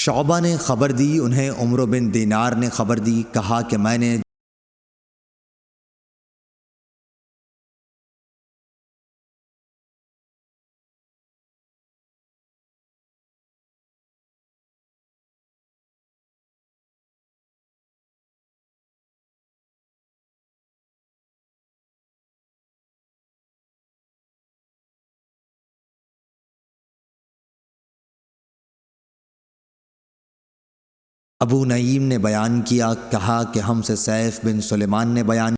شعبہ نے خبر دی، انہیں عمرو بن دینار نے خبر دی، کہا کہ میں نے ابو نعیم نے بیان کیا، کہا کہ ہم سے سیف بن سلیمان نے بیان